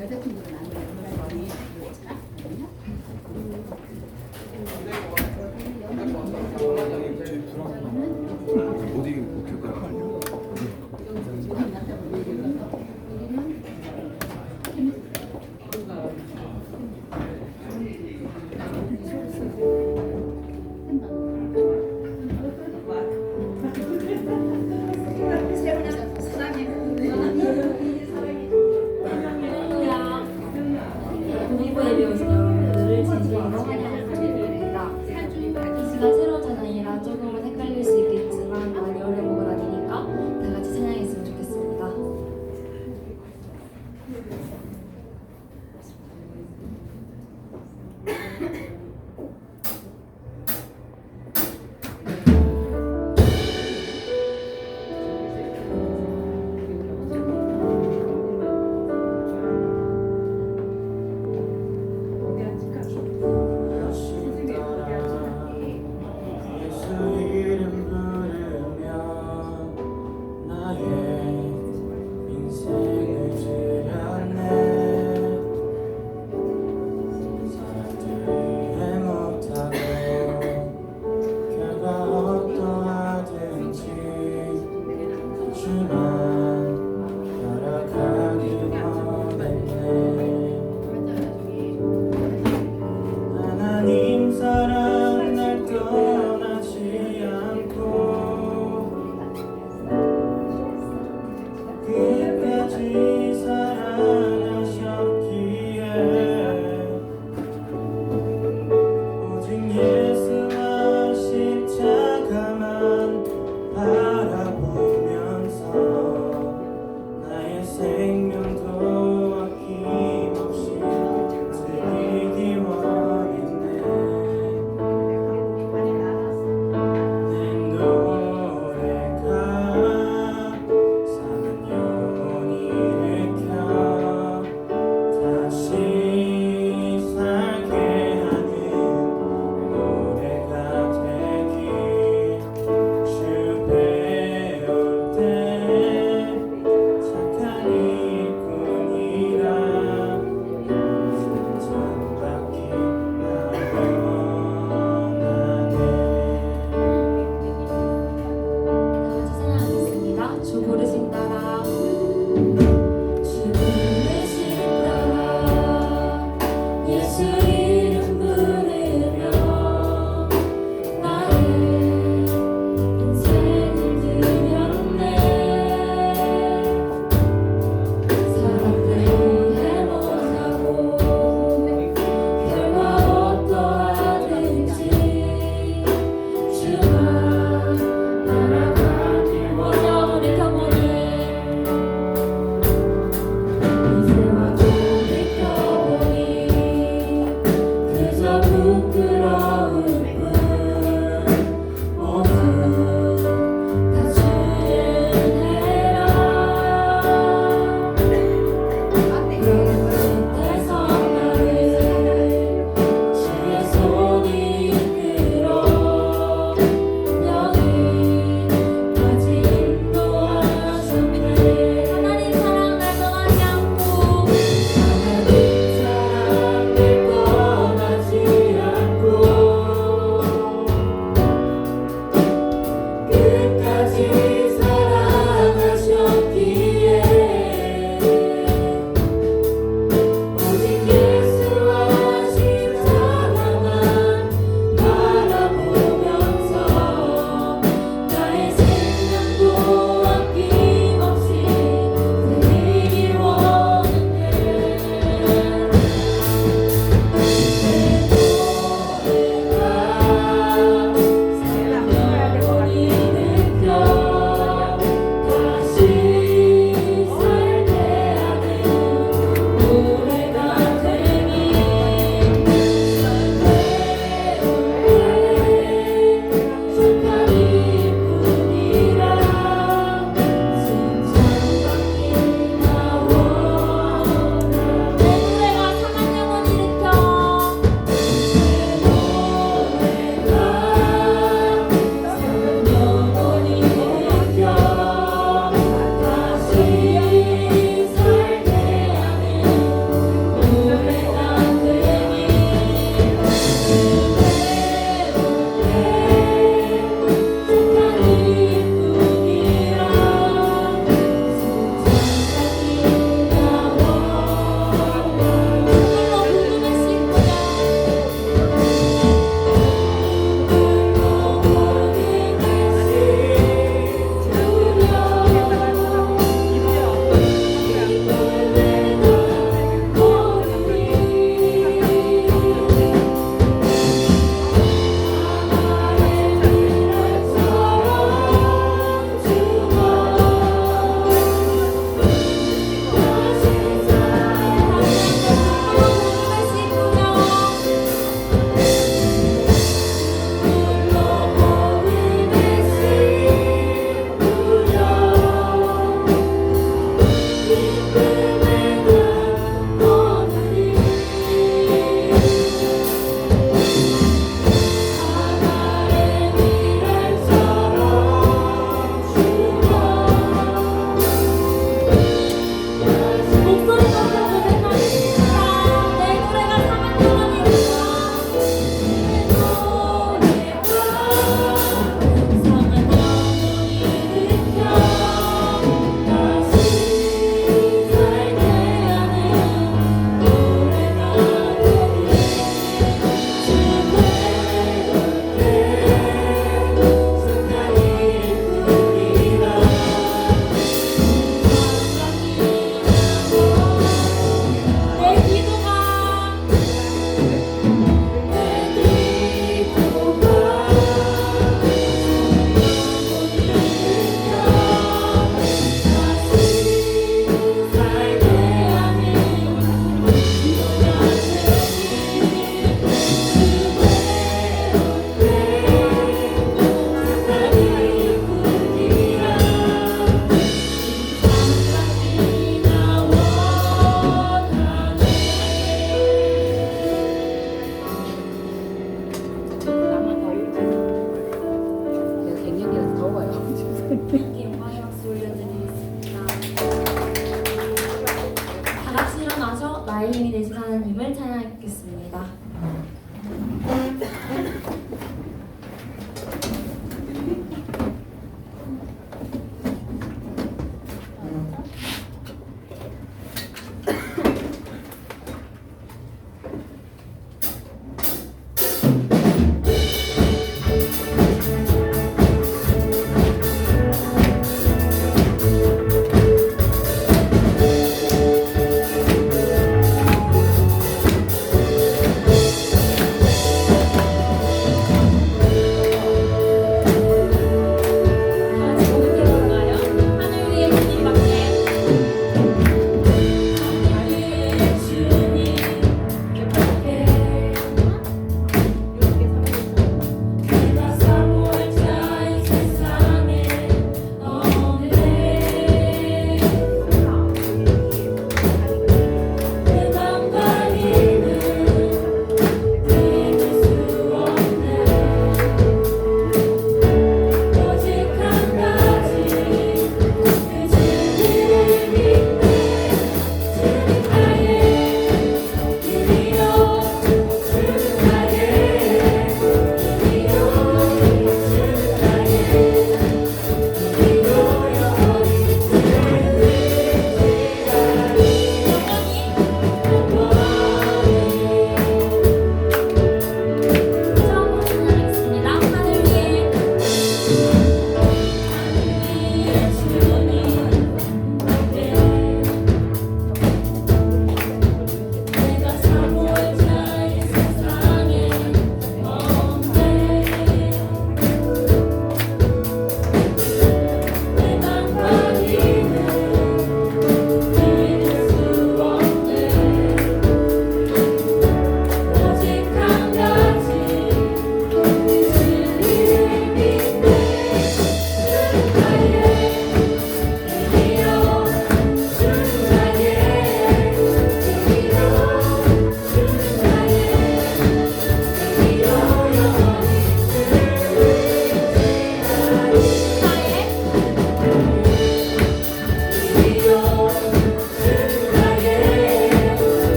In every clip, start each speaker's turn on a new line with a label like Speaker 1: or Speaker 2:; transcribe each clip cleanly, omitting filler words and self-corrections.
Speaker 1: 여자친구도 나는
Speaker 2: 어디 못할까요?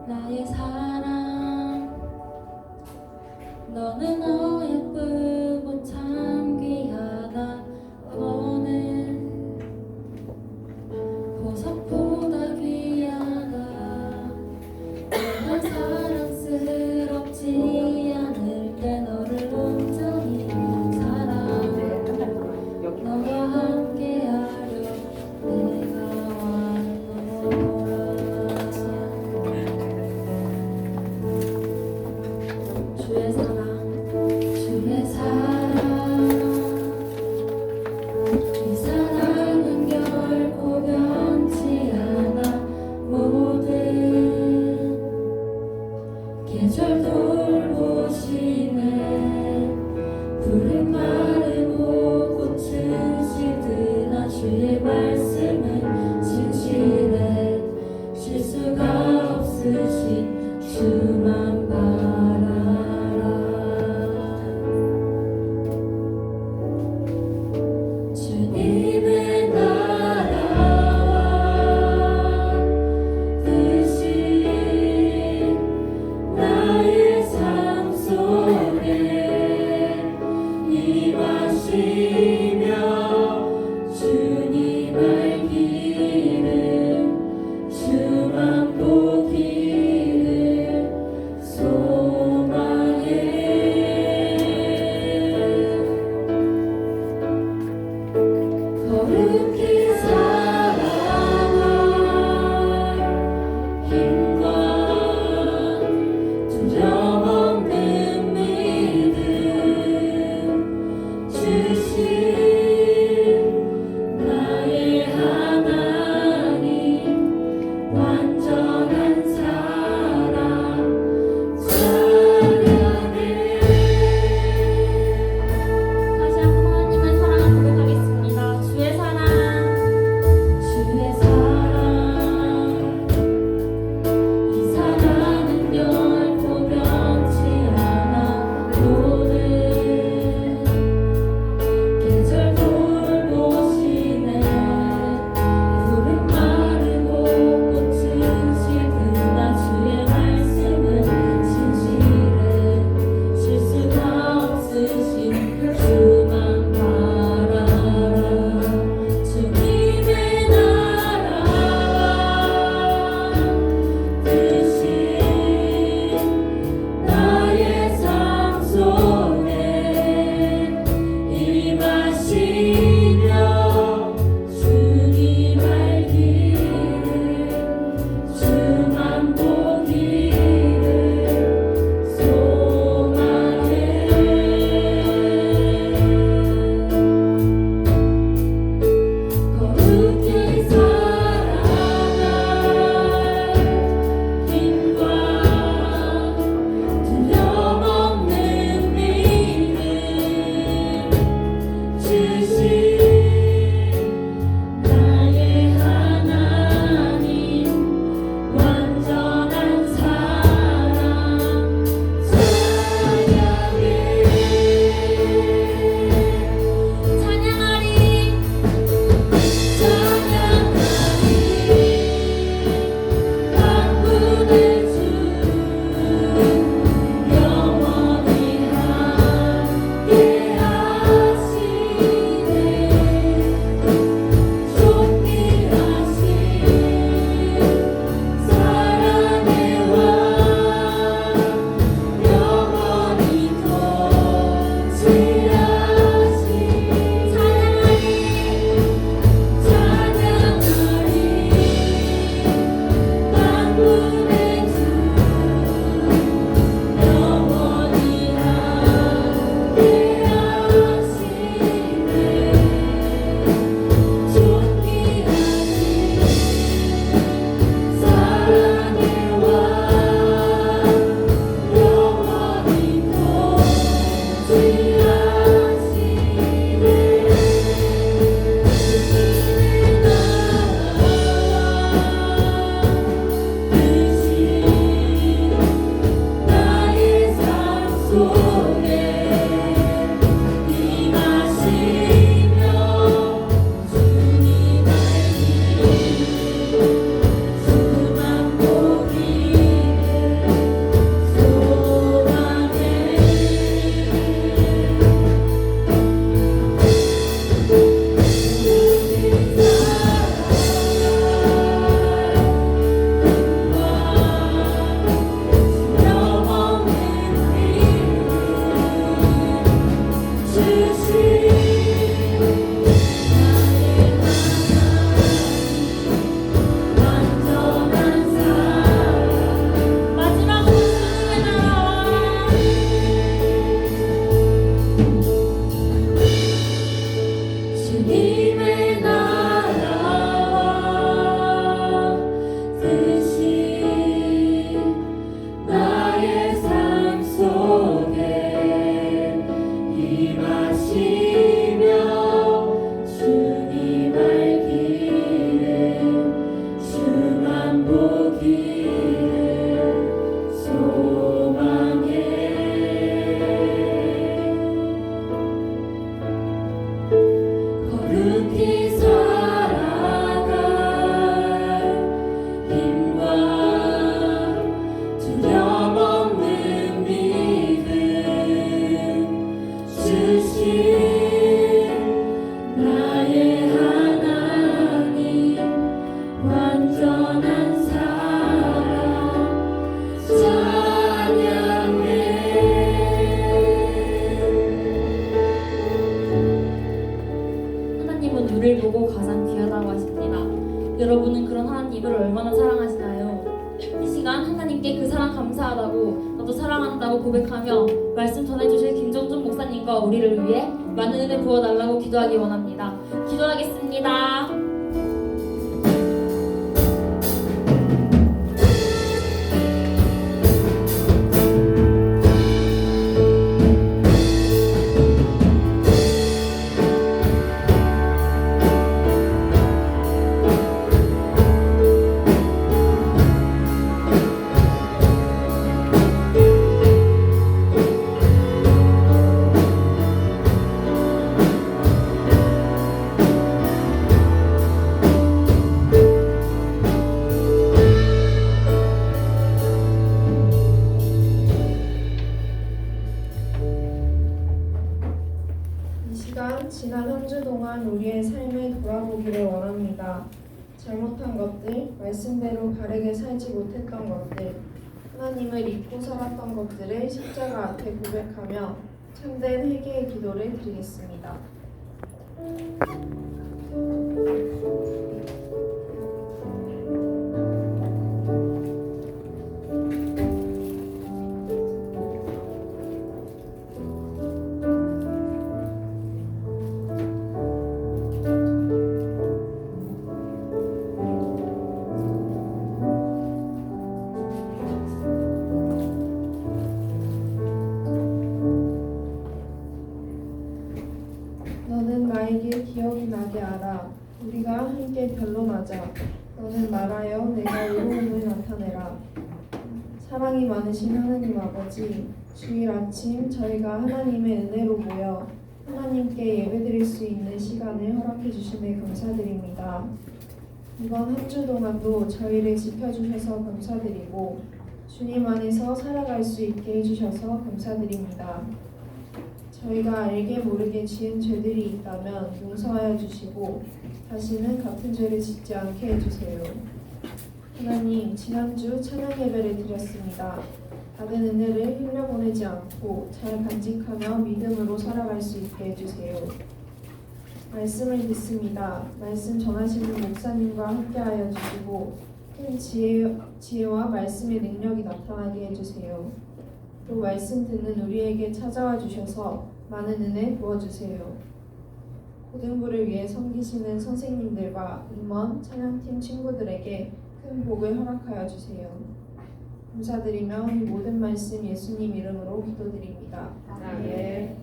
Speaker 3: 나의 사랑 너는 예쁘고 참 귀하다 너는 보석보다 귀하다 내가 사랑스럽지 않을 때 너를 온전히 사랑해 너와 함께하려 내가 왔노라 주의 사랑 주의 사랑 이 사랑은 결코 변치 않아 모든 계절 돌보시네 푸른 마르고 꽃은 시드나 주의 말씀은 진실해 실수가 없으신 주만 바라라 주님의 나라와 뜻이 나의 삶 속에 임하시며 주님 알기를 주만 보기를
Speaker 4: 그 사랑 감사하다고 나도 사랑한다고 고백하며 말씀 전해주실 김정준 목사님과 우리를 위해 많은 은혜 부어달라고 기도하기 원합니다. 기도하겠습니다.
Speaker 5: 지난 한 주 동안 우리의 삶을 돌아보기를 원합니다. 잘못한 것들, 말씀대로 바르게 살지 못했던 것들, 하나님을 잊고 살았던 것들을 십자가 앞에 고백하며 참된 회개의 기도를 드리겠습니다. 너는 나에게 기억이 나게 하라. 우리가 함께 변론하자. 너는 말하여 내가 의로움을 나타내라. 사랑이 많으신 하나님 아버지, 주일 아침 저희가 하나님의 은혜로 모여 하나님께 예배드릴 수 있는 시간을 허락해 주심에 감사드립니다. 이번 한 주 동안도 저희를 지켜주셔서 감사드리고 주님 안에서 살아갈 수 있게 해주셔서 감사드립니다. 저희가 알게 모르게 지은 죄들이 있다면 용서하여 주시고 다시는 같은 죄를 짓지 않게 해주세요. 하나님, 지난주 찬양 예배를 드렸습니다. 받은 은혜를 흘려보내지 않고 잘 간직하며 믿음으로 살아갈 수 있게 해주세요. 말씀을 듣습니다. 말씀 전하시는 목사님과 함께하여 주시고 큰 지혜와 말씀의 능력이 나타나게 해주세요. 또 말씀 듣는 우리에게 찾아와 주셔서 많은 은혜 부어주세요. 고등부를 위해 섬기시는 선생님들과 임원, 찬양팀 친구들에게 큰 복을 허락하여 주세요. 감사드리며 이 모든 말씀 예수님 이름으로 기도드립니다. 아멘.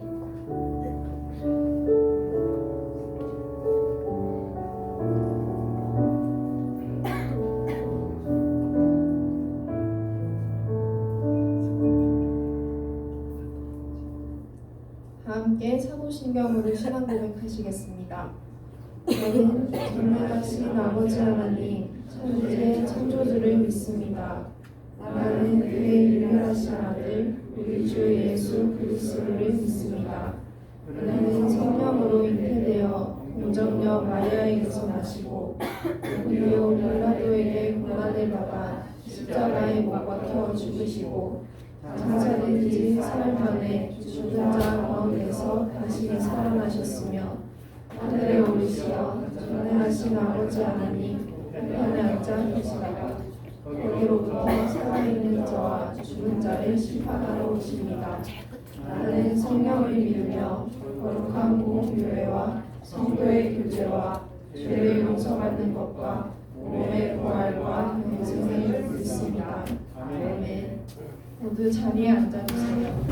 Speaker 5: 함께 사도신경으로 신앙 고백하시겠습니다. 저는 전능하신 아버지 하나님, 천지의 창조주를 믿습니다. 나는 그의 유일하신 아들, 우리 주 예수 그리스도를 믿습니다. 그는 성령으로 잉태되어 공정녀 마리아에게서 나시고 본디오 빌라도에게 고난을 받아 십자가에 못 박혀 죽으시고 장사된 지 사흘 만에 죽은 자 가운데서 다시 살아나셨으며 하늘에 오르시어 전능하신 아버지 하나님 우편에 앉아 계시다가 거기로부터 살아있는 자와 죽은 자를 심판하러 오십니다. 나는 성령을 믿으며 거룩한 공교회와 성도의 교제와 죄를 용서받는 것과 몸의 부활과 영생을 믿습니다. 아멘. 모두 자리에 앉아주세요.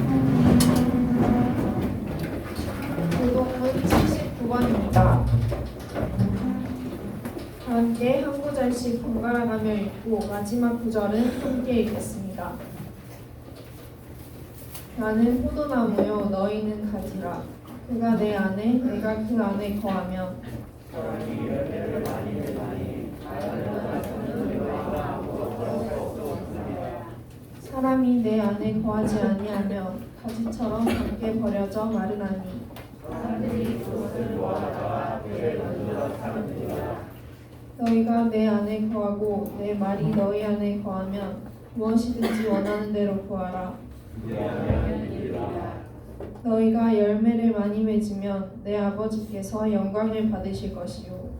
Speaker 5: 교동문 79번입니다. 함께 한 구절씩 번갈아 가며 읽고 마지막 구절은 함께 읽겠습니다. 나는 포도나무요 너희는 가지라. 그가 내 안에 내가 그 안에 거하면 사람이 내 안에 거하지 아니하며 가지처럼 밖에 버려져 마르나니 너희가 내 안에 거하고 내 말이 너희 안에 거하면 무엇이든지 원하는 대로 구하라. 너희가 열매를 많이 맺으면 내 아버지께서 영광을 받으실 것이요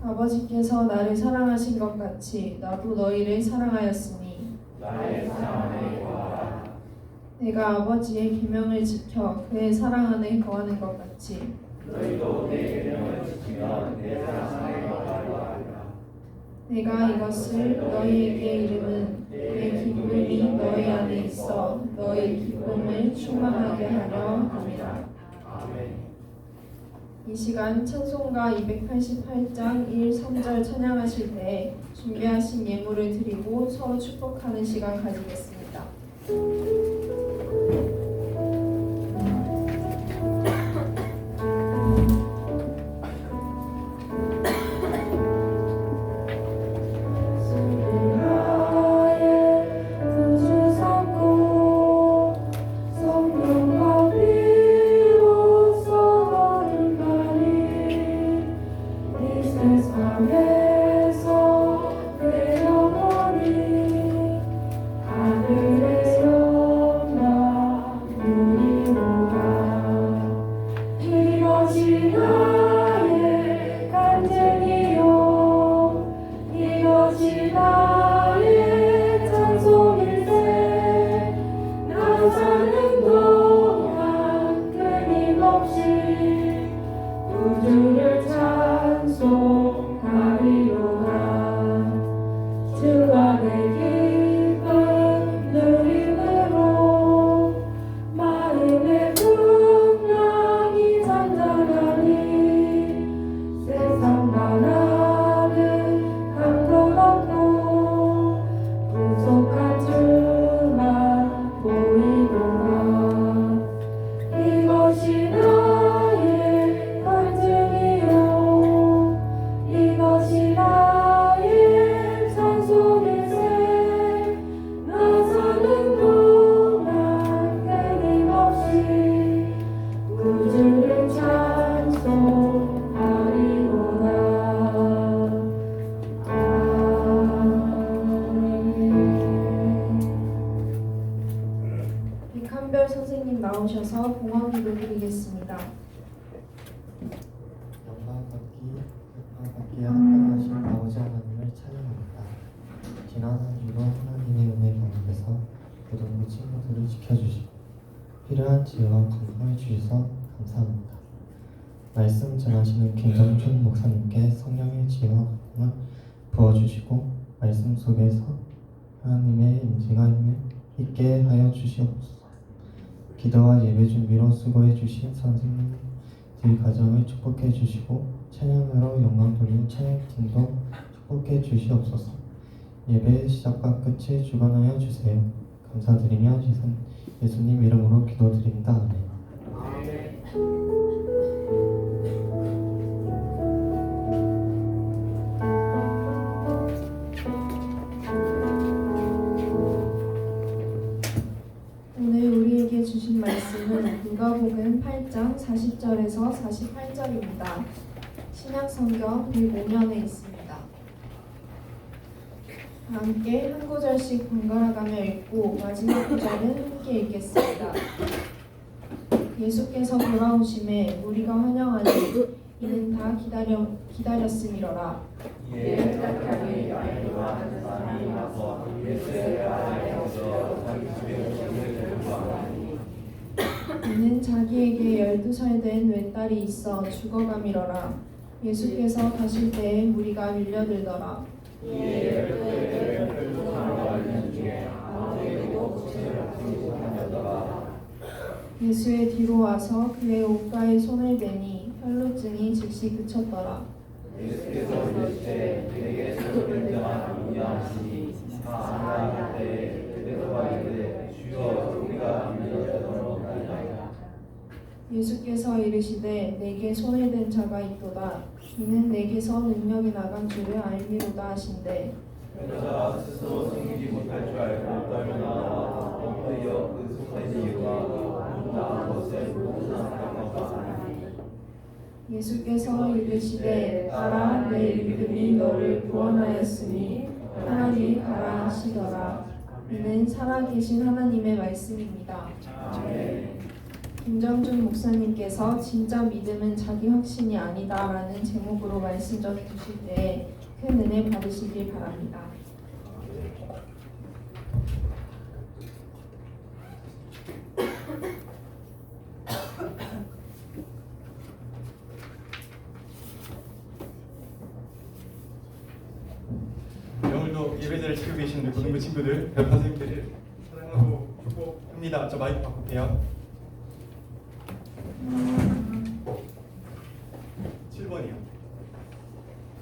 Speaker 5: 아버지께서 나를 사랑하신 것 같이 나도 너희를 사랑하였으니
Speaker 3: 나의 사랑을 구하라.
Speaker 5: 내가 아버지의 계명을 지켜 그의 사랑 안에 거하는 것 같이
Speaker 3: 너희도 내 계명을 지키면 내 사랑을 구하라.
Speaker 5: 내가 이것을 너희에게 이름은 내 기쁨이 너희 안에 있어 너희 기쁨을 충만하게 하려 함이라.
Speaker 3: 아멘.
Speaker 5: 이 시간 찬송가 288장 1, 3절 찬양하실 때 준비하신 예물을 드리고 서로 축복하는 시간 가지겠습니다. 백한별 선생님 나오셔서 봉헌기도 드리겠습니다.
Speaker 6: 영광받기에 합당하신 아버지 하나님을 찬양합니다. 지난 한 주도 하나님의 은혜 가운데서 모든 우리 친구들을 지켜주시고 필요한 지혜와 건강을 주셔서 감사합니다. 말씀 전하시는 김정준 목사님께 성령의 지혜와 건강을 부어주시고 말씀 속에서 하나님의 임재가 있게 하여 주시옵소서. 기도와 예배 준비로 수고해 주신 선생님들 가정을 축복해 주시고 찬양으로 영광 돌리는 찬양팀도 축복해 주시옵소서. 예배의 시작과 끝을 주관하여 주세요. 감사드리며 예수님 이름으로 기도드립니다. 아멘.
Speaker 5: 오늘 우리에게 주신 말씀은 누가복음 8장 40절에서 48절입니다. 신약성경 105면에 있습니다. 함께 한 구절씩 번갈아가며 읽고 마지막 구절은 함께 읽겠습니다. 예수께서 돌아오심에 우리가 환영하니 이는 다 기다렸음이로라.
Speaker 3: 이에 착하게 야이로와 한 사람이 와서 예수의 발에 얹어 자기 집에 오시기를 구하니
Speaker 5: 이는 자기에게 12살 된 외딸이 있어 죽어감이로라. 예수께서 가실 때에 무리가 밀려들더라.
Speaker 3: 이에 열두의 별도상을 알린 중에 아무에게도 고침을 받지 못하였더라.
Speaker 5: 예수의 뒤로 와서 그의 옷가에 손을 대니 혈루증이 즉시 그쳤더라.
Speaker 3: 예수께서 이르시되 내게 소를 등한 이하시니 사랑하는 때에 베드로가 이르되 주여 우리가 밀려들도록 하리이다.
Speaker 5: 예수께서 이르시되 내게 손을 댄 자가 있도다. 이는 내게서 능력이 나간 줄을 알미로다 하신대.
Speaker 3: 베드로가 스스로 숨기지 못할 줄 알고 떨며 나와 엎드려 그 손에 이르와 나은 것을 모든 사람과 하나니
Speaker 5: 예수께서 이르시되 가라 내 믿음이 너를 구원하였으니 하나님 가라 하시더라. 이는 살아계신 하나님의 말씀입니다.
Speaker 3: 아멘.
Speaker 5: 김정준 목사님께서 진짜 믿음은 자기 확신이 아니다라는 제목으로 말씀 전해 주실 때 큰 은혜 받으시길 바랍니다.
Speaker 7: 오늘도 예배자를 지키고 계신 우리 고등부 친구들, 별 선생님들을 사랑하고 축복합니다. 저 마이크 바꿀게요. 7번이요.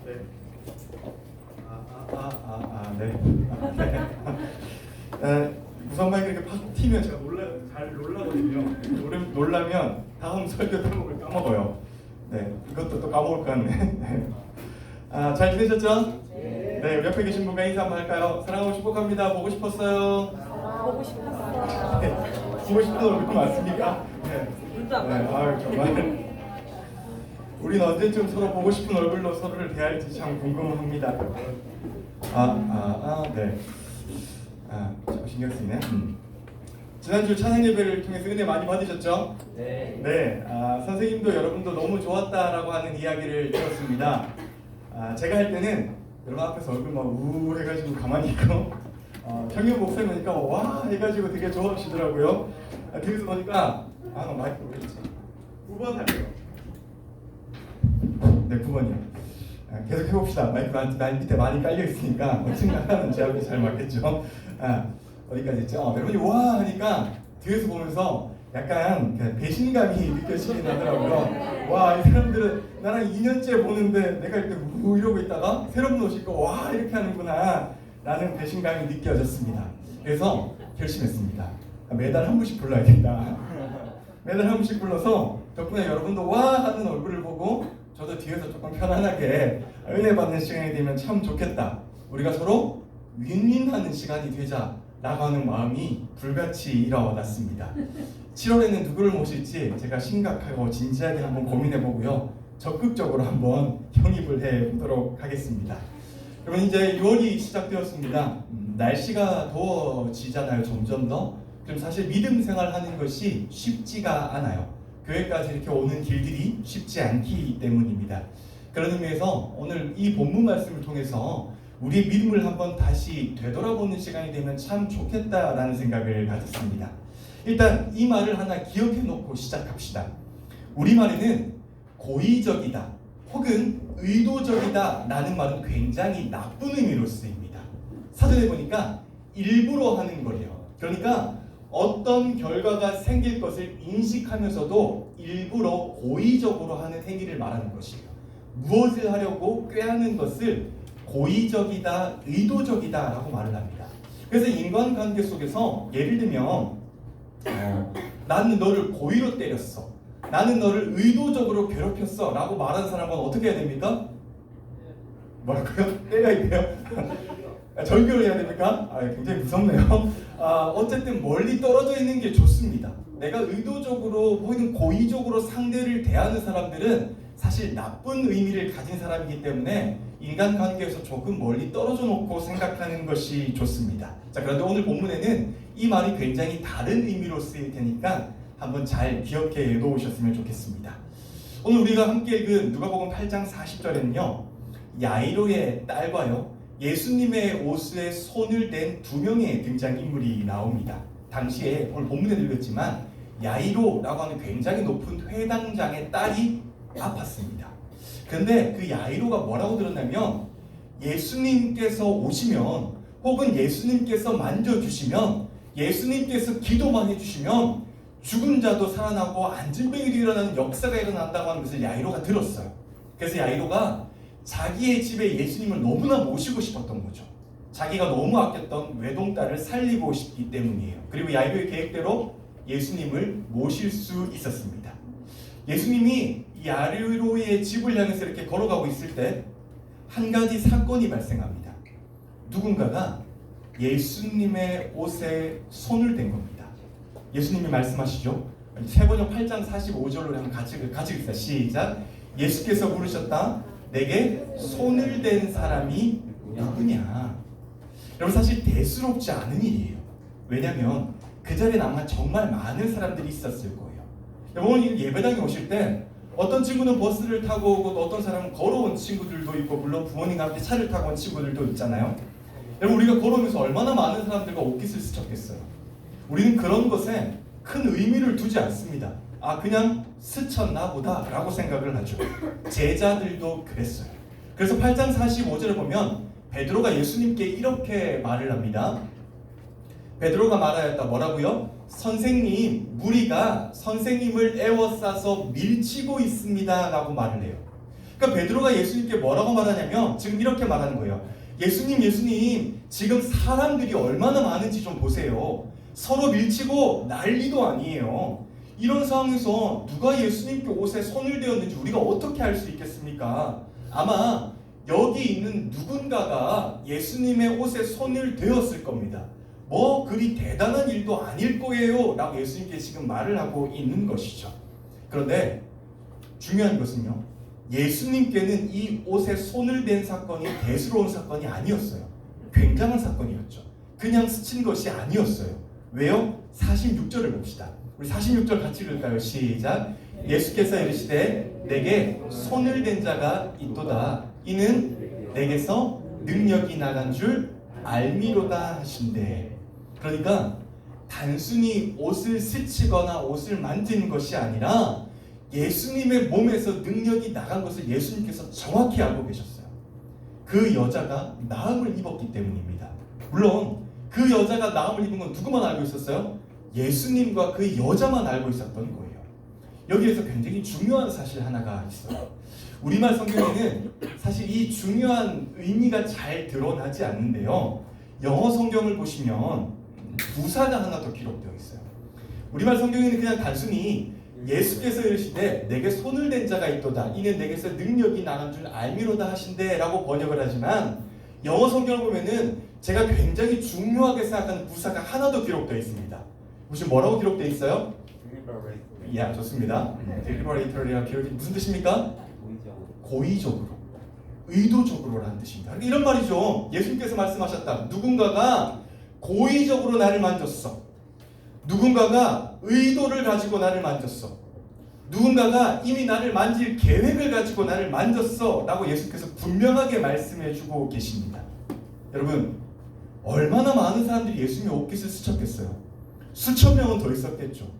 Speaker 7: 네. 네. 우선 마이크 이렇게 팍 튀면 제가 잘 놀라거든요. 놀라면 다음 설교 제목을 까먹어요. 네, 이것도 또 까먹을 것 같네. 네. 잘 지내셨죠? 네, 우리 옆에 계신 분과 인사 한번 할까요? 사랑하고 축복합니다. 보고 싶었어요.
Speaker 1: 보고 싶었어.
Speaker 7: 네, 보고 싶은 얼굴 맞습니까? 네. 네, 아유 정말. 우리는 언제쯤 서로 보고 싶은 얼굴로 서로를 대할지 참 궁금합니다. 네. 자꾸 신경 쓰이네. 지난주 찬양 예배를 통해서 은혜 많이 받으셨죠?
Speaker 3: 네.
Speaker 7: 네. 선생님도 여러분도 너무 좋았다라고 하는 이야기를 들었습니다. 제가 할 때는 여러분 앞에서 얼굴 막 우우 해가지고 가만히 있고 청년 목사님 보니까 와 해가지고 되게 좋아하시더라고요. 뒤에서 보니까 나 마이크 왜 있지? 9번 할게요. 네, 9번이요. 계속 해봅시다. 마이크 밑에 많이 깔려 있으니까 언젠가는 제 앞에 잘 맞겠죠. 어디까지 했죠? 여러분이 와 하니까 뒤에서 보면서 약간 배신감이 느껴지긴 하더라고요. 와, 이 사람들은 나랑 2년째 보는데 내가 이렇게 우 이러고 있다가 새로운 옷 입고 와 이렇게 하는구나 라는 배신감이 느껴졌습니다. 그래서 결심했습니다. 매달 한 번씩 불러야겠다. 매달 한 번씩 불러서 덕분에 여러분도 와 하는 얼굴을 보고 저도 뒤에서 조금 편안하게 은혜 받는 시간이 되면 참 좋겠다. 우리가 서로 윈윈하는 시간이 되자 라고 하는 마음이 불같이 일어났습니다. 7월에는 누구를 모실지 제가 심각하고 진지하게 한번 고민해보고요. 적극적으로 한번 영입을 해보도록 하겠습니다. 여러분 이제 6월이 시작되었습니다. 날씨가 더워지잖아요. 점점 더. 그럼 사실 믿음 생활하는 것이 쉽지가 않아요. 교회까지 이렇게 오는 길들이 쉽지 않기 때문입니다. 그런 의미에서 오늘 이 본문 말씀을 통해서 우리의 믿음을 한번 다시 되돌아보는 시간이 되면 참 좋겠다라는 생각을 가졌습니다. 일단 이 말을 하나 기억해 놓고 시작합시다. 우리말에는 고의적이다 혹은 의도적이다 라는 말은 굉장히 나쁜 의미로 쓰입니다. 사전에 보니까 일부러 하는 거래요. 그러니까 어떤 결과가 생길 것을 인식하면서도 일부러 고의적으로 하는 행위를 말하는 것이에요. 무엇을 하려고 꾀하는 것을 고의적이다, 의도적이다 라고 말을 합니다. 그래서 인간관계 속에서 예를 들면 나는 너를 고의로 때렸어, 나는 너를 의도적으로 괴롭혔어 라고 말하는 사람은 어떻게 해야 됩니까? 뭐라고요? 때려야 돼요? 절교를 해야 됩니까? 굉장히 무섭네요. 어쨌든 멀리 떨어져 있는 게 좋습니다. 내가 의도적으로 혹은 고의적으로 상대를 대하는 사람들은 사실 나쁜 의미를 가진 사람이기 때문에 인간관계에서 조금 멀리 떨어져 놓고 생각하는 것이 좋습니다. 자, 그런데 오늘 본문에는 이 말이 굉장히 다른 의미로 쓰일 테니까 한번 잘 기억해 놓으셨으면 좋겠습니다. 오늘 우리가 함께 읽은 누가복음 8장 40절에는요 야이로의 딸과요 예수님의 옷에 손을 댄 두 명의 등장인물이 나옵니다. 당시에 오늘 본문에 읽었지만 야이로라고 하는 굉장히 높은 회당장의 딸이 아팠습니다. 그런데 그 야이로가 뭐라고 들었냐면 예수님께서 오시면 혹은 예수님께서 만져주시면 예수님께서 기도만 해주시면 죽은 자도 살아나고 안진뱅이도 일어나는 역사가 일어난다고 하는 것을 야이로가 들었어요. 그래서 야이로가 자기의 집에 예수님을 너무나 모시고 싶었던 거죠. 자기가 너무 아꼈던 외동딸을 살리고 싶기 때문이에요. 그리고 야이로의 계획대로 예수님을 모실 수 있었습니다. 예수님이 야이로의 집을 향해서 이렇게 걸어가고 있을 때 한 가지 사건이 발생합니다. 누군가가 예수님의 옷에 손을 댄 겁니다. 예수님이 말씀하시죠. 세번역 8장 45절로 한번 같이 읽읍시다. 시작. 예수께서 물으셨다. 내게 손을 댄 사람이 누구냐? 여러분 사실 대수롭지 않은 일이에요. 왜냐하면 그 자리에 아마 정말 많은 사람들이 있었을 거예요. 여러분 예배당에 오실 때 어떤 친구는 버스를 타고 오고 또 어떤 사람은 걸어온 친구들도 있고 물론 부모님과 함께 차를 타고 온 친구들도 있잖아요. 여러분 우리가 걸어오면서 얼마나 많은 사람들과 옷깃을 스쳤겠어요. 우리는 그런 것에 큰 의미를 두지 않습니다. 아 그냥 스쳤나 보다 라고 생각을 하죠. 제자들도 그랬어요. 그래서 8장 45절을 보면 베드로가 예수님께 이렇게 말을 합니다. 베드로가 말하였다. 뭐라고요? 선생님, 무리가 선생님을 에워싸서 밀치고 있습니다 라고 말을 해요. 그러니까 베드로가 예수님께 뭐라고 말하냐면 지금 이렇게 말하는 거예요. 예수님, 지금 사람들이 얼마나 많은지 좀 보세요. 서로 밀치고 난리도 아니에요. 이런 상황에서 누가 예수님께 옷에 손을 대었는지 우리가 어떻게 알 수 있겠습니까? 아마 여기 있는 누군가가 예수님의 옷에 손을 대었을 겁니다. 뭐 그리 대단한 일도 아닐 거예요 라고 예수님께 지금 말을 하고 있는 것이죠. 그런데 중요한 것은요, 예수님께는 이 옷에 손을 댄 사건이 대수로운 사건이 아니었어요. 굉장한 사건이었죠. 그냥 스친 것이 아니었어요. 왜요? 46절을 봅시다. 우리 46절 같이 읽을까요? 시작. 예수께서 이르시되 내게 손을 댄 자가 있도다. 이는 내게서 능력이 나간 줄 알미로다 하신대. 그러니까 단순히 옷을 스치거나 옷을 만지는 것이 아니라 예수님의 몸에서 능력이 나간 것을 예수님께서 정확히 알고 계셨어요. 그 여자가 나음을 입었기 때문입니다. 물론 그 여자가 나음을 입은 건 누구만 알고 있었어요? 예수님과 그 여자만 알고 있었던 거예요. 여기에서 굉장히 중요한 사실 하나가 있어요. 우리말 성경에는 사실 이 중요한 의미가 잘 드러나지 않는데요. 영어 성경을 보시면 부사가 하나 더 기록되어 있어요. 우리말 성경에는 그냥 단순히 예수께서 이르시되 내게 손을 댄 자가 있도다. 이는 내게서 능력이 나간 줄 알미로다 하신대 라고 번역을 하지만 영어 성경을 보면은 제가 굉장히 중요하게 생각하는 부사가 하나 더 기록되어 있습니다. 혹시 뭐라고 기록되어 있어요? 야, 좋습니다. deliberately라는 기록이 무슨 뜻입니까? 고의적으로, 의도적으로라는 뜻입니다. 이런 말이죠. 예수님께서 말씀하셨다. 누군가가 고의적으로 나를 만졌어. 누군가가 의도를 가지고 나를 만졌어. 누군가가 이미 나를 만질 계획을 가지고 나를 만졌어 라고 예수께서 분명하게 말씀해 주고 계십니다. 여러분 얼마나 많은 사람들이 예수님의 옷깃을 스쳤겠어요. 수천 명은 더 있었겠죠.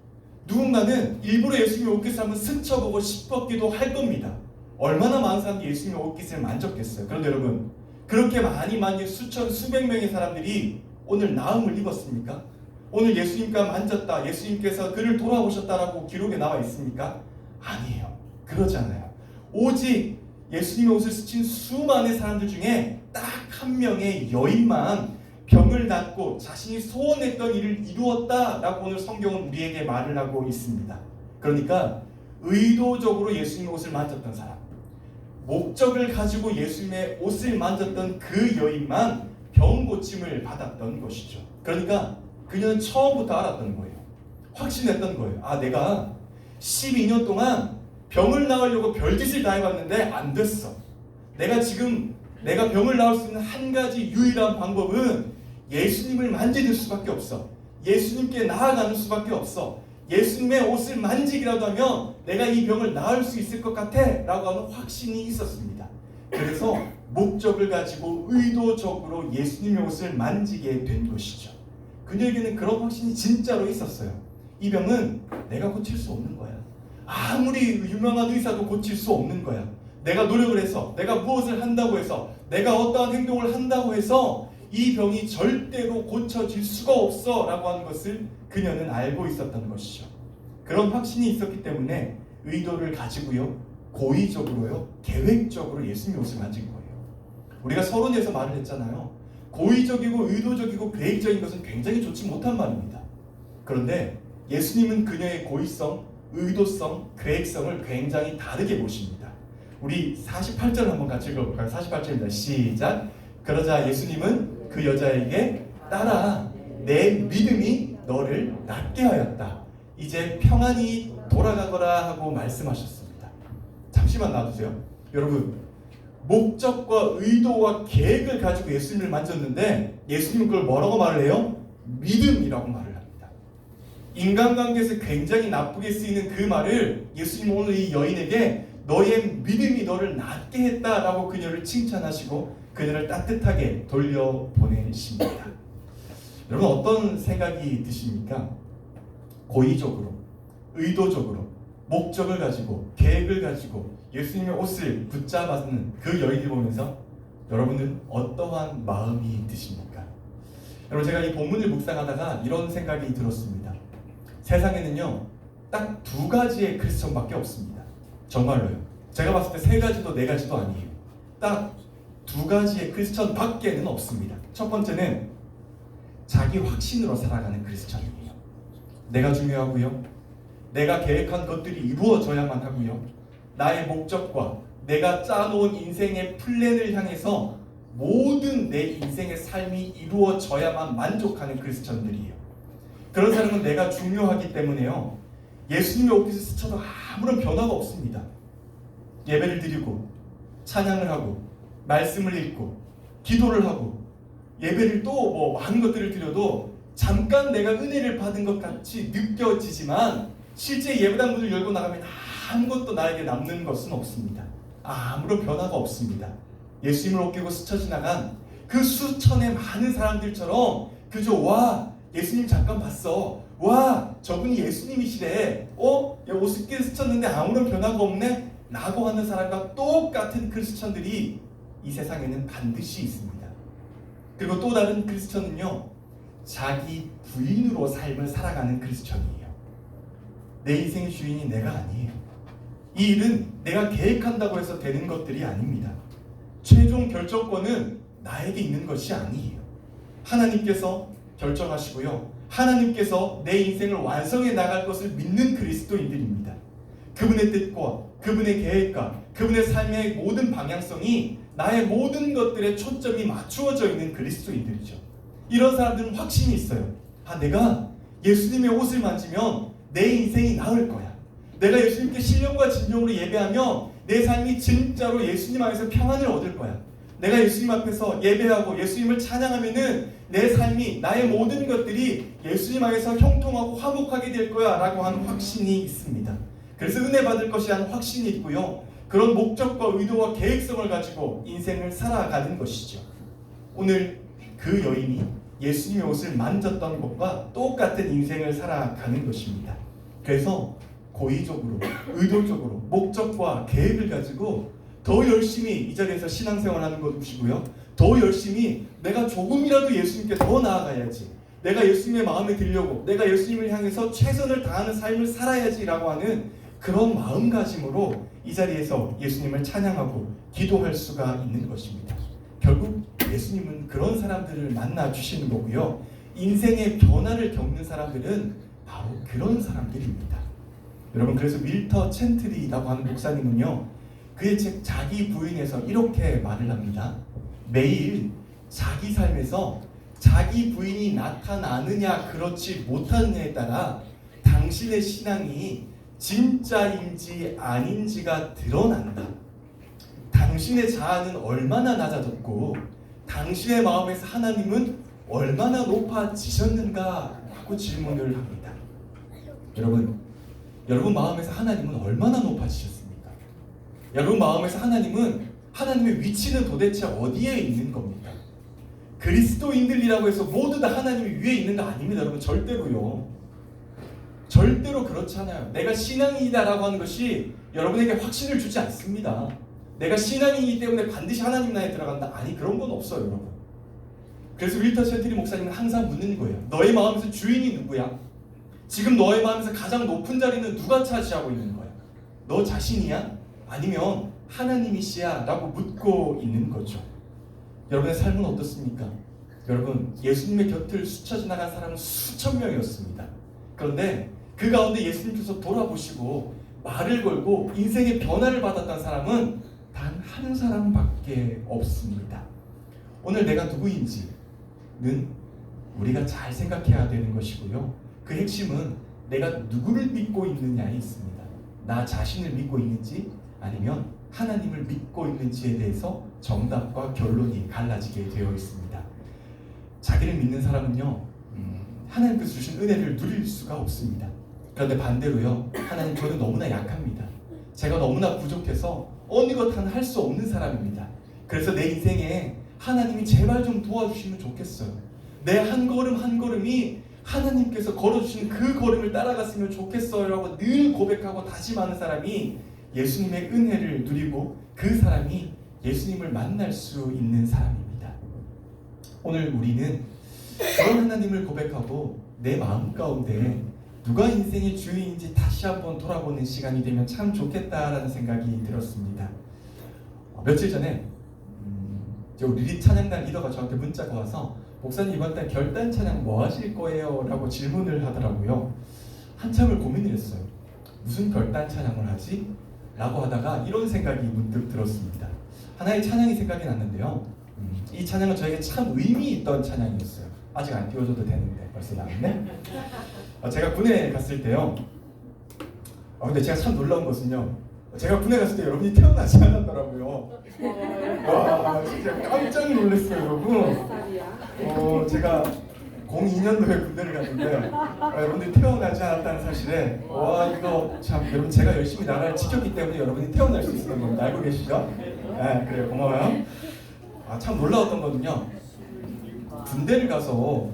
Speaker 7: 누군가는 일부러 예수님의 옷깃을 한번 스쳐보고 싶었기도 할 겁니다. 얼마나 많은 사람들이 예수님의 옷깃을 만졌겠어요. 그런데 여러분 그렇게 많이 만진 수천 수백 명의 사람들이 오늘 나음을 입었습니까? 오늘 예수님과 만졌다, 예수님께서 그를 돌아오셨다라고 기록에 나와 있습니까? 아니에요. 그러지 않아요. 오직 예수님의 옷을 스친 수많은 사람들 중에 딱 한 명의 여인만 병을 낫고 자신이 소원했던 일을 이루었다라고 오늘 성경은 우리에게 말을 하고 있습니다. 그러니까 의도적으로 예수님의 옷을 만졌던 사람, 목적을 가지고 예수님의 옷을 만졌던 그 여인만 병 고침을 받았던 것이죠. 그러니까 그녀는 처음부터 알았던 거예요. 확신했던 거예요. 아, 내가 12년 동안 병을 나으려고 별짓을 다 해봤는데 안 됐어. 내가 병을 나을 수 있는 한 가지 유일한 방법은 예수님을 만지는 수밖에 없어. 예수님께 나아가는 수밖에 없어. 예수님의 옷을 만지기라도 하면 내가 이 병을 나을 수 있을 것 같아 라고 하는 확신이 있었습니다. 그래서 목적을 가지고 의도적으로 예수님의 옷을 만지게 된 것이죠. 그녀에게는 그런 확신이 진짜로 있었어요. 이 병은 내가 고칠 수 없는 거야. 아무리 유명한 의사도 고칠 수 없는 거야. 내가 노력을 해서, 내가 무엇을 한다고 해서, 내가 어떠한 행동을 한다고 해서 이 병이 절대로 고쳐질 수가 없어 라고 하는 것을 그녀는 알고 있었던 것이죠. 그런 확신이 있었기 때문에 의도를 가지고요, 고의적으로요, 계획적으로 예수님의 옷을 만진 거예요. 우리가 서론에서 말을 했잖아요. 고의적이고 의도적이고 계획적인 것은 굉장히 좋지 못한 말입니다. 그런데 예수님은 그녀의 고의성, 의도성, 계획성을 굉장히 다르게 보십니다. 우리 48절 한번 같이 읽어볼까요? 48절입니다. 시작. 그러자 예수님은 그 여자에게 따라 내 믿음이 너를 낫게 하였다. 이제 평안히 돌아가거라 하고 말씀하셨습니다. 잠시만 놔두세요. 여러분 목적과 의도와 계획을 가지고 예수님을 만졌는데 예수님은 그걸 뭐라고 말을 해요? 믿음이라고 말을 합니다. 인간관계에서 굉장히 나쁘게 쓰이는 그 말을 예수님 오늘 이 여인에게 너의 믿음이 너를 낫게 했다라고 그녀를 칭찬하시고 그녀를 따뜻하게 돌려보내십니다. 여러분 어떤 생각이 드십니까? 고의적으로, 의도적으로, 목적을 가지고, 계획을 가지고 예수님의 옷을 붙잡아서는 그 여인을 보면서 여러분은 어떠한 마음이 드십니까? 여러분 제가 이 본문을 묵상하다가 이런 생각이 들었습니다. 세상에는요 딱 두 가지의 크리스천밖에 없습니다. 정말로요. 제가 봤을 때 세 가지도 네 가지도 아니에요. 딱 두 가지의 크리스천 밖에는 없습니다. 첫 번째는 자기 확신으로 살아가는 크리스천이에요. 내가 중요하고요. 내가 계획한 것들이 이루어져야만 하고요. 나의 목적과 내가 짜놓은 인생의 플랜을 향해서 모든 내 인생의 삶이 이루어져야만 만족하는 크리스천들이에요. 그런 사람은 내가 중요하기 때문에요. 예수님의 옷깃을 스쳐도 아무런 변화가 없습니다. 예배를 드리고 찬양을 하고 말씀을 읽고 기도를 하고 예배를 또 뭐 많은 것들을 드려도 잠깐 내가 은혜를 받은 것 같이 느껴지지만 실제 예배당 문을 열고 나가면 아무것도 나에게 남는 것은 없습니다. 아무런 변화가 없습니다. 예수님을 옷끼고 스쳐 지나간 그 수천의 많은 사람들처럼 그저 와 예수님 잠깐 봤어. 와 저분이 예수님이시래. 옷깃을 스쳤는데 아무런 변화가 없네. 라고 하는 사람과 똑같은 크리스천들이 이 세상에는 반드시 있습니다. 그리고 또 다른 크리스천은요 자기 부인으로 삶을 살아가는 크리스천이에요. 내 인생의 주인이 내가 아니에요. 이 일은 내가 계획한다고 해서 되는 것들이 아닙니다. 최종 결정권은 나에게 있는 것이 아니에요. 하나님께서 결정하시고요. 하나님께서 내 인생을 완성해 나갈 것을 믿는 그리스도인들입니다. 그분의 뜻과 그분의 계획과 그분의 삶의 모든 방향성이 나의 모든 것들에 초점이 맞추어져 있는 그리스도인들이죠. 이런 사람들은 확신이 있어요. 내가 예수님의 옷을 만지면 내 인생이 나을 거야. 내가 예수님께 신령과 진정으로 예배하며 내 삶이 진짜로 예수님 안에서 평안을 얻을 거야. 내가 예수님 앞에서 예배하고 예수님을 찬양하면은 내 삶이 나의 모든 것들이 예수님 안에서 형통하고 화목하게 될 거야 라고 하는 확신이 있습니다. 그래서 은혜 받을 것이라는 확신이 있고요. 그런 목적과 의도와 계획성을 가지고 인생을 살아가는 것이죠. 오늘 그 여인이 예수님의 옷을 만졌던 것과 똑같은 인생을 살아가는 것입니다. 그래서 고의적으로, 의도적으로 목적과 계획을 가지고 더 열심히 이 자리에서 신앙생활하는 것이고요. 더 열심히 내가 조금이라도 예수님께 더 나아가야지. 내가 예수님의 마음에 들려고 내가 예수님을 향해서 최선을 다하는 삶을 살아야지라고 하는 그런 마음가짐으로 이 자리에서 예수님을 찬양하고 기도할 수가 있는 것입니다. 결국 예수님은 그런 사람들을 만나 주시는 거고요. 인생의 변화를 겪는 사람들은 바로 그런 사람들입니다. 여러분 그래서 밀터 챈트리라고 하는 목사님은요. 그의 책 자기 부인에서 이렇게 말을 합니다. 매일 자기 삶에서 자기 부인이 나타나느냐 그렇지 못하느냐에 따라 당신의 신앙이 진짜인지 아닌지가 드러난다. 당신의 자아는 얼마나 낮아졌고 당신의 마음에서 하나님은 얼마나 높아지셨는가 하고 질문을 합니다. 여러분 마음에서 하나님은 얼마나 높아지셨습니까? 여러분 마음에서 하나님의 위치는 도대체 어디에 있는 겁니까? 그리스도인들이라고 해서 모두 다 하나님 위에 있는 거 아닙니다. 여러분 절대로요. 절대로 그렇지 않아요. 내가 신앙인이다라고 하는 것이 여러분에게 확신을 주지 않습니다. 내가 신앙인이기 때문에 반드시 하나님 나라에 들어간다. 아니 그런 건 없어요 여러분. 그래서 밀터 챈트리 목사님은 항상 묻는 거예요. 너의 마음에서 주인이 누구야? 지금 너의 마음에서 가장 높은 자리는 누가 차지하고 있는 거야? 너 자신이야? 아니면 하나님이시야? 라고 묻고 있는 거죠. 여러분의 삶은 어떻습니까? 여러분 예수님의 곁을 스쳐 지나간 사람은 수천 명이었습니다. 그런데 그 가운데 예수님께서 돌아보시고 말을 걸고 인생의 변화를 받았던 사람은 단 한 사람밖에 없습니다. 오늘 내가 누구인지는 우리가 잘 생각해야 되는 것이고요. 그 핵심은 내가 누구를 믿고 있느냐에 있습니다. 나 자신을 믿고 있는지 아니면 하나님을 믿고 있는지에 대해서 정답과 결론이 갈라지게 되어 있습니다. 자기를 믿는 사람은요 하나님께서 주신 은혜를 누릴 수가 없습니다. 그런데 반대로요, 하나님 저는 너무나 약합니다. 제가 너무나 부족해서 어느 것 하나 할 수 없는 사람입니다. 그래서 내 인생에 하나님이 제발 좀 도와주시면 좋겠어요. 내 한 걸음 한 걸음이 하나님께서 걸어주신 그 걸음을 따라갔으면 좋겠어요 라고 늘 고백하고 다짐하는 사람이 예수님의 은혜를 누리고 그 사람이 예수님을 만날 수 있는 사람입니다. 오늘 우리는 그런 하나님을 고백하고 내 마음 가운데 누가 인생의 주인인지 다시 한번 돌아보는 시간이 되면 참 좋겠다라는 생각이 들었습니다. 며칠 전에 우리 리 찬양단 리더가 저한테 문자가 와서 목사님 이번 달 결단 찬양 뭐 하실 거예요? 라고 질문을 하더라고요. 한참을 고민을 했어요. 무슨 결단 찬양을 하지? 라고 하다가 이런 생각이 문득 들었습니다. 하나의 찬양이 생각이 났는데요. 이 찬양은 저에게 참 의미 있던 찬양이었어요. 아직 안 띄워줘도 되는데 벌써 나왔네? 제가 군에 갔을 때요. 근데 제가 참 놀라운 것은요. 제가 군에 갔을 때 여러분이 태어나지 않았더라고요. 와, 진짜 깜짝 놀랐어요, 여러분. 제가 02년도에 군대를 갔는데 여러분들이 태어나지 않았다는 사실에 와, 이거 참 여러분 제가 열심히 나라를 지켰기 때문에 여러분이 태어날 수 있었던 겁니다. 알고 계시죠? 네, 그래요. 고마워요. 참 놀라웠던 거는요. 군대를 가서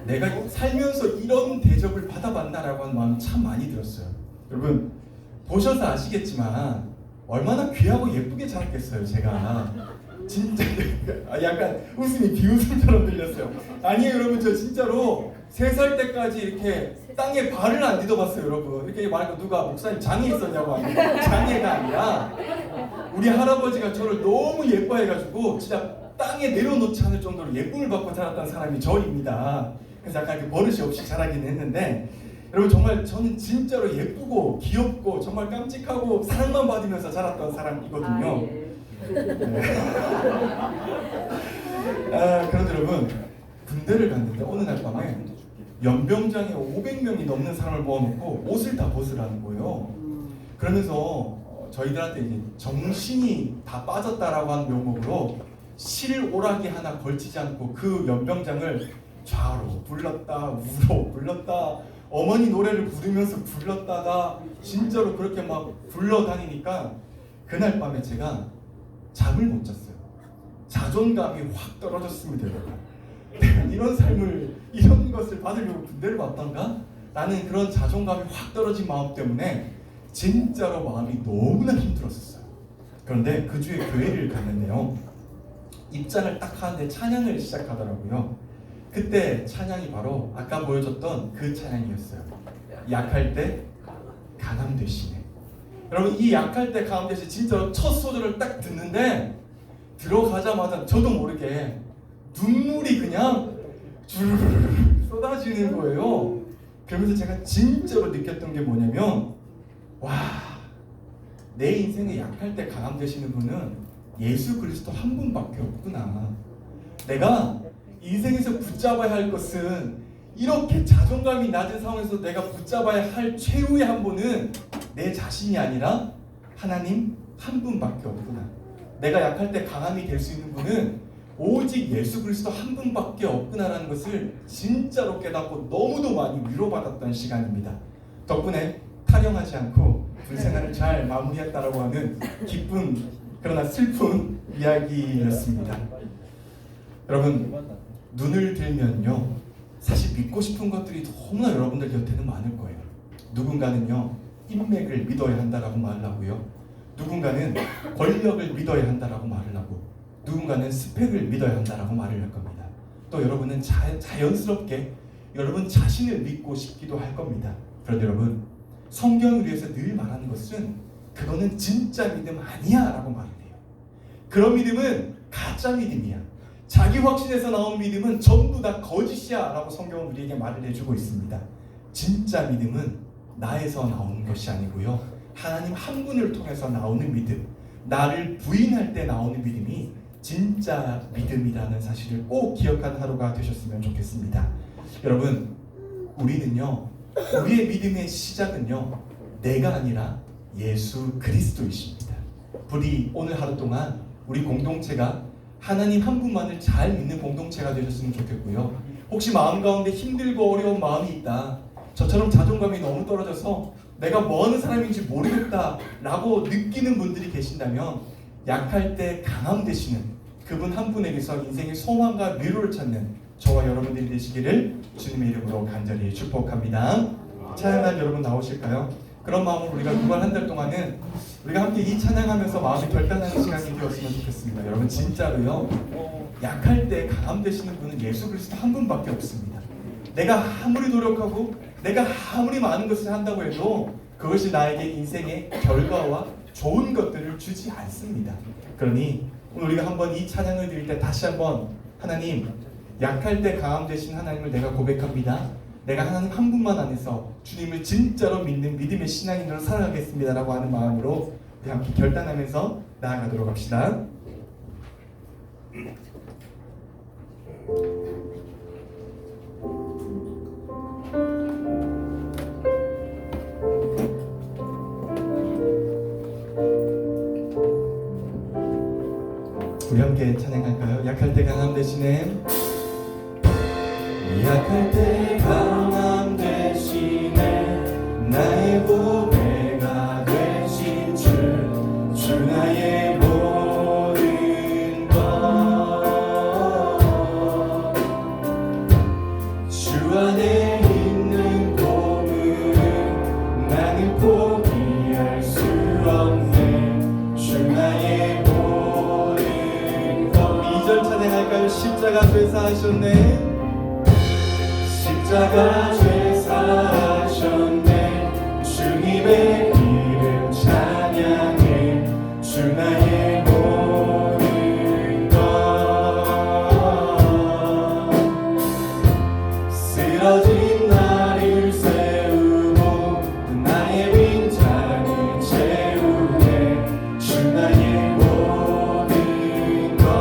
Speaker 7: 내가 살면서 이런 대접을 받아봤나라고 하는 마음이 참 많이 들었어요. 여러분 보셔서 아시겠지만 얼마나 귀하고 예쁘게 자랐겠어요. 제가 진짜 약간 웃음이 비웃음처럼 들렸어요. 아니에요 여러분, 저 진짜로 3살 때까지 이렇게 땅에 발을 안 디뎌봤어요. 여러분 이렇게 말하고 누가 목사님 장애 있었냐고 하는 장애가 아니라 우리 할아버지가 저를 너무 예뻐해가지고 진짜 땅에 내려놓지 않을 정도로 예쁨을 받고 자랐던 사람이 저입니다. 그래서 약간 이렇게 버릇이 없이 자라긴 했는데 여러분 정말 저는 진짜로 예쁘고 귀엽고 정말 깜찍하고 사랑만 받으면서 자랐던 사람이거든요. 네. 그런데 여러분 군대를 갔는데 어느 날 밤에 연병장에 500명이 넘는 사람을 모아놓고 옷을 다 벗으라는 거예요. 그러면서 저희들한테 이제 정신이 다 빠졌다라고 하는 명목으로 실오라기 하나 걸치지 않고 그 연병장을 좌로 불렀다 우로 불렀다 어머니 노래를 부르면서 불렀다가 진짜로 그렇게 막 불러다니니까 그날 밤에 제가 잠을 못 잤어요. 자존감이 확 떨어졌습니다. 내가 이런 삶을 이런 것을 받으려고 군대를 왔던가? 라는 그런 자존감이 확 떨어진 마음 때문에 진짜로 마음이 너무나 힘들었었어요. 그런데 그 주에 교회를 갔는데요. 입장을 딱 하는데 찬양을 시작하더라고요. 그때 찬양이 바로 아까 보여줬던 그 찬양이었어요. 약할 때 강함 되시네. 여러분 이 약할 때 강함 되시네 진짜로 첫 소절을 딱 듣는데 들어가자마자 저도 모르게 눈물이 그냥 주르르르 쏟아지는 거예요. 그러면서 제가 진짜로 느꼈던 게 뭐냐면 와, 내 인생에 약할 때 강함 되시는 분은 예수 그리스도 한 분밖에 없구나. 내가 인생에서 붙잡아야 할 것은 이렇게 자존감이 낮은 상황에서 내가 붙잡아야 할 최후의 한 분은 내 자신이 아니라 하나님 한 분밖에 없구나. 내가 약할 때 강함이 될 수 있는 분은 오직 예수 그리스도 한 분밖에 없구나라는 것을 진짜로 깨닫고 너무도 많이 위로받았던 시간입니다. 덕분에 타령하지 않고 불생활을 잘 마무리했다라고 하는 기쁜 그러나 슬픈 이야기였습니다. 여러분 눈을 들면요 사실 믿고 싶은 것들이 너무나 여러분들 곁에는 많을 거예요. 누군가는요 인맥을 믿어야 한다라고 말을 하고요. 누군가는 권력을 믿어야 한다라고 말을 하고 누군가는 스펙을 믿어야 한다라고 말을 할 겁니다. 또 여러분은 자연스럽게 여러분 자신을 믿고 싶기도 할 겁니다. 그런데 여러분 성경을 위해서 늘 말하는 것은 그거는 진짜 믿음 아니야 라고 말을 해요. 그런 믿음은 가짜 믿음이야. 자기 확신에서 나온 믿음은 전부 다 거짓이야 라고 성경은 우리에게 말을 해주고 있습니다. 진짜 믿음은 나에서 나오는 것이 아니고요 하나님 한 분을 통해서 나오는 믿음, 나를 부인할 때 나오는 믿음이 진짜 믿음이라는 사실을 꼭 기억하는 하루가 되셨으면 좋겠습니다. 여러분 우리는요 우리의 믿음의 시작은요 내가 아니라 예수 그리스도이십니다. 부디 오늘 하루 동안 우리 공동체가 하나님 한 분만을 잘 믿는 공동체가 되셨으면 좋겠고요. 혹시 마음 가운데 힘들고 어려운 마음이 있다, 저처럼 자존감이 너무 떨어져서 내가 뭐 하는 사람인지 모르겠다 라고 느끼는 분들이 계신다면, 약할 때 강함 되시는 그분 한 분에게서 인생의 소망과 위로를 찾는 저와 여러분들이 되시기를 주님의 이름으로 간절히 축복합니다. 찬양단 여러분 나오실까요? 그런 마음으로 우리가 9월 한 달 동안은 우리가 함께 이 찬양하면서 마음이 결단하는 시간이 되었으면 좋겠습니다. 여러분 진짜로요, 약할 때 강함 되시는 분은 예수 그리스도 한 분밖에 없습니다. 내가 아무리 노력하고 내가 아무리 많은 것을 한다고 해도 그것이 나에게 인생의 결과와 좋은 것들을 주지 않습니다. 그러니 오늘 우리가 한번 이 찬양을 드릴 때 다시 한번, 하나님, 약할 때 강함 되신 하나님을 내가 고백합니다. 내가 하나님 한 분만 안에서 주님을 진짜로 믿는 믿음의 신앙인으로 살아가겠습니다 라고 하는 마음으로 우리 함께 결단하면서 나아가도록 합시다. 우리 함께 찬양할까요? 약할 때 강함 되시네, 약할 때 강함 되시네, 나의 보배가 되신 주 나의 모든 것, 주 안에 있는 보물은 나는 포기할 수 없네, 주 나의 모든 것. 2절 찬양할까요? 십자가 죄사하셨네, 십자가 죄사하셨네, 주님의 이름 찬양해, 주 나의 모든 것. 쓰러진 나를 세우고 나의 빈잔을 채우네, 주 나의 모든 것.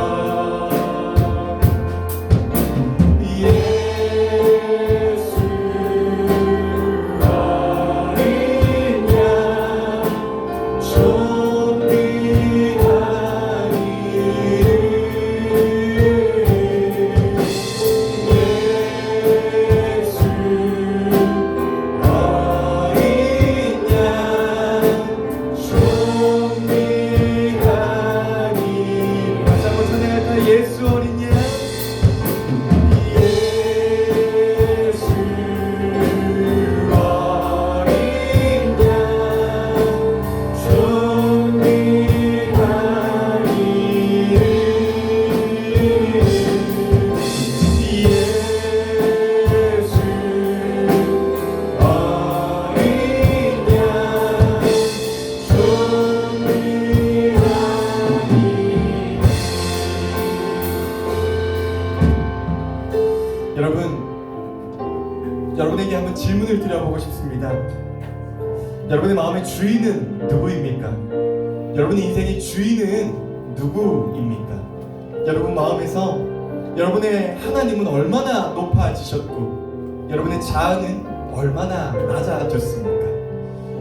Speaker 7: 예수 어린 양, 예수 어린 양, 존귀한 이름, 예수 어린 양, 존귀한 여러분에게 한번 질문을 드려보고 싶습니다. 여러분의 마음의 주인은 누구입니까? 여러분의 인생의 주인은 누구입니까? 여러분 마음에서 여러분의 하나님은 얼마나 높아지셨고 여러분의 자아는 얼마나 낮아졌습니까?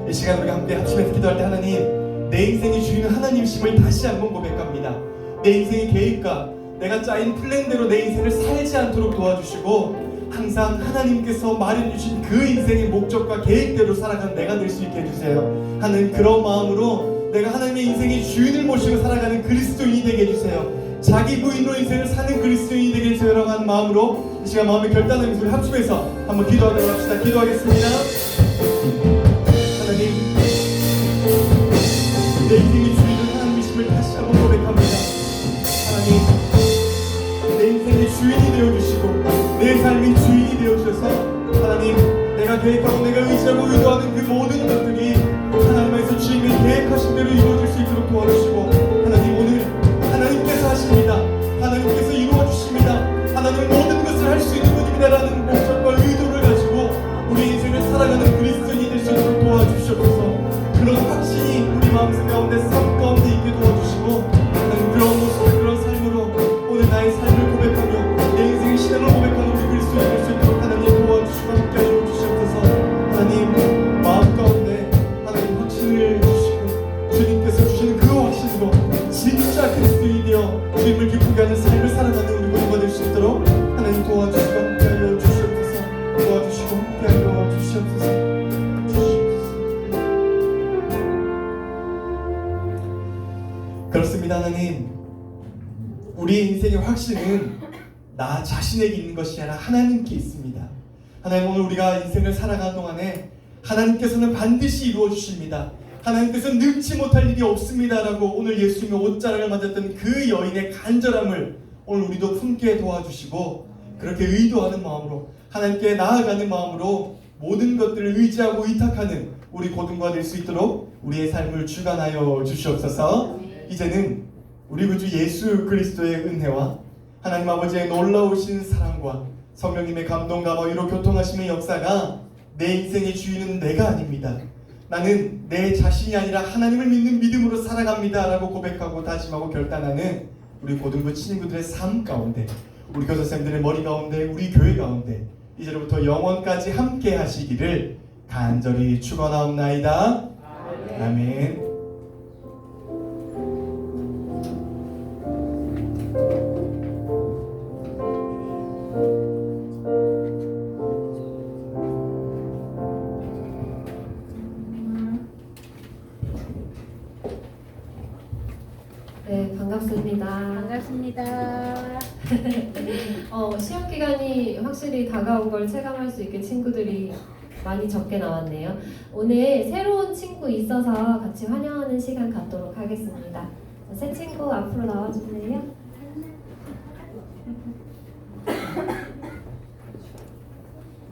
Speaker 7: 이 시간 우리가 함께 합심해서 기도할 때, 하나님, 내 인생의 주인은 하나님이심을 다시 한번 고백합니다. 내 인생의 계획과 내가 짜인 플랜대로 내 인생을 살지 않도록 도와주시고, 항상 하나님께서 마련해주신 그 인생의 목적과 계획대로 살아가는 내가 될 수 있게 해주세요. 하는 그런 마음으로 내가 하나님의 인생의 주인을 모시고 살아가는 그리스도인이 되게 해주세요. 자기 부인으로 인생을 사는 그리스도인이 되게 해주세요 라고 하는 마음으로 이 시간 마음의 결단하면서 우리 합심해서 한번 기도하도록 합시다. 기도하겠습니다. 하나님, 내 인생의 주인은 하나님이심을 다시 한번 고백합니다. 하나님, 내 인생의 주인이 되어주시고 내 삶의 주인이 되어주셔서, 하나님, 내가 계획하고 내가 의지하고 의도하는 그 모든 것들이 하나님께서 주님의 계획하신 대로 이루어질 수 있도록 도와주시고, 하나님, 오늘 하나님께서 하십니다. 하나님께서 이루어주십니다. 하나님 모든 것을 할 수 있는 분이라는 목적과 의도를 가지고 우리 인생을 살아가는 그리스도인이 될 수 있도록 도와주시옵소서. 그런 확신이 우리 마음속 가운데 삶 가운데 있게 도와주시고, 하나님, 그런 모습, 그런 삶으로 오늘 나의 삶을 고백하며 내 인생의 신앙을 고백하는 우리 그리스도인이 될 수 있도록 하나님 도와주시고 함께 해주시옵소서. 하나님, 마음 가운데 인생은 나 자신에게 있는 것이 아니라 하나님께 있습니다. 하나님, 오늘 우리가 인생을 살아가는 동안에 하나님께서는 반드시 이루어 주십니다. 하나님께서는 능치 못할 일이 없습니다라고 오늘 예수님의 옷자락을 맞았던 그 여인의 간절함을 오늘 우리도 품게 도와주시고, 그렇게 의도하는 마음으로 하나님께 나아가는 마음으로 모든 것들을 의지하고 의탁하는 우리 고등과 될 수 있도록 우리의 삶을 주관하여 주시옵소서. 이제는 우리 구주 예수 그리스도의 은혜와 하나님 아버지의 놀라우신 사랑과 성령님의 감동과 위로 교통하심의 역사가 내 인생의 주인은 내가 아닙니다. 나는 내 자신이 아니라 하나님을 믿는 믿음으로 살아갑니다 라고 고백하고 다짐하고 결단하는 우리 고등부 친구들의 삶 가운데, 우리 교사쌤들의 머리 가운데, 우리 교회 가운데 이제로부터 영원까지 함께 하시기를 간절히 축원하옵나이다. 아멘.
Speaker 1: 네, 반갑습니다.
Speaker 4: 반갑습니다.
Speaker 1: 시험 기간이 확실히 다가온 걸 체감할 수 있게 친구들이 많이 적게 나왔네요. 오늘 새로운 친구 있어서 같이 환영하는 시간 갖도록 하겠습니다. 자, 새 친구 앞으로 나와주세요.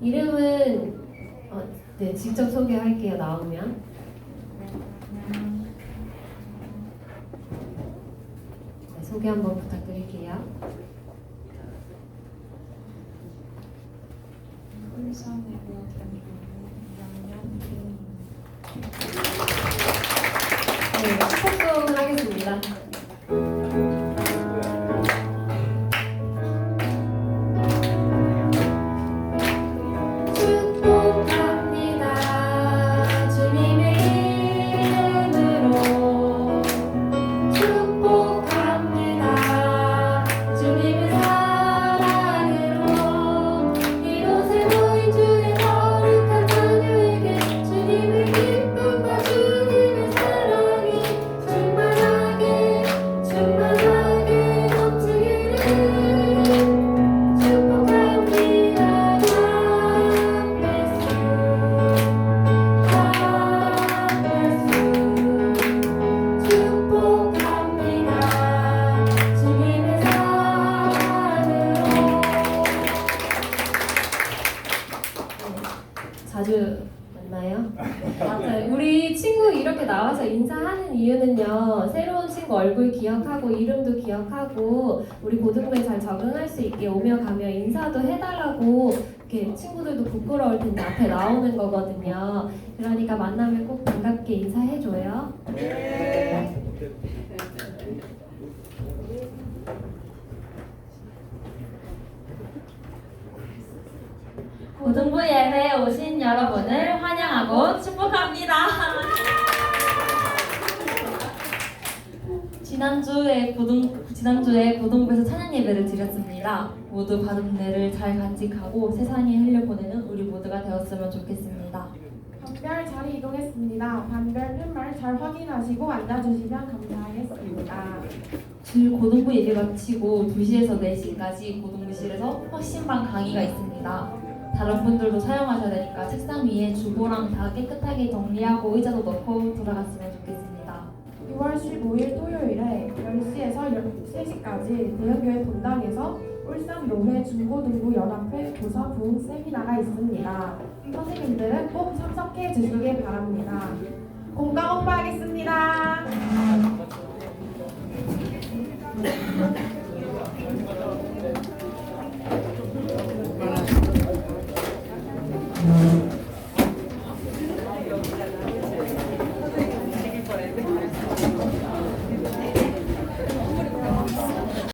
Speaker 1: 이름은 네, 직접 소개할게요. 나오면. 네, 소개 한번 부탁드릴게요. 네, 축복송을 하겠습니다. 축복합니다. 주님의 이름으로 축복합니다. 주님의 사랑으로 이곳에 모인 주의 거룩한 자녀에게 주님의 기쁨과 주님의 사랑이 충만하게 넘치기를 축복합니다. 축복합니다. 주님의 사랑으로. 자주 만나요? 맞아요. 우리 친구 이렇게 나와서 인사하는 이유는요, 새로운 친구 얼굴 기억하고 이름도 기억하고 우리 고등부에 잘 적응할 수 있게 오며 가며 인사도 해달라고, 이렇게 친구들도 부끄러울 텐데 앞에 나오는 거거든요. 그러니까 만나면 꼭 반갑게 인사해줘요.
Speaker 4: 고등부 예배에 오신 여러분을 환영하고 축복합니다. 지난주에 고등부에서 찬양 예배를 드렸습니다. 모두 받은 은혜를 잘 간직하고 세상에 흘려보내는 우리 모두가 되었으면 좋겠습니다.
Speaker 5: 반별 자리 이동했습니다. 반별 팻말 잘 확인하시고 앉아주시면 감사하겠습니다.
Speaker 4: 주 고등부 예배 마치고 2시에서 4시까지 고등부실에서 훨씬방 강의가 있습니다. 다른 분들도 사용하셔야 되니까 책상 위에 주보랑 다 깨끗하게 정리하고 의자도 넣고 돌아갔으면 좋겠습니다.
Speaker 5: 6월 15일 토요일에 10시에서 3시까지 대형교회 본당에서 울산 노회 중고등부 연합회 교사 부흥 세미나가 있습니다. 선생님들은 꼭 참석해 주시길 바랍니다. 공감 홍보하겠습니다.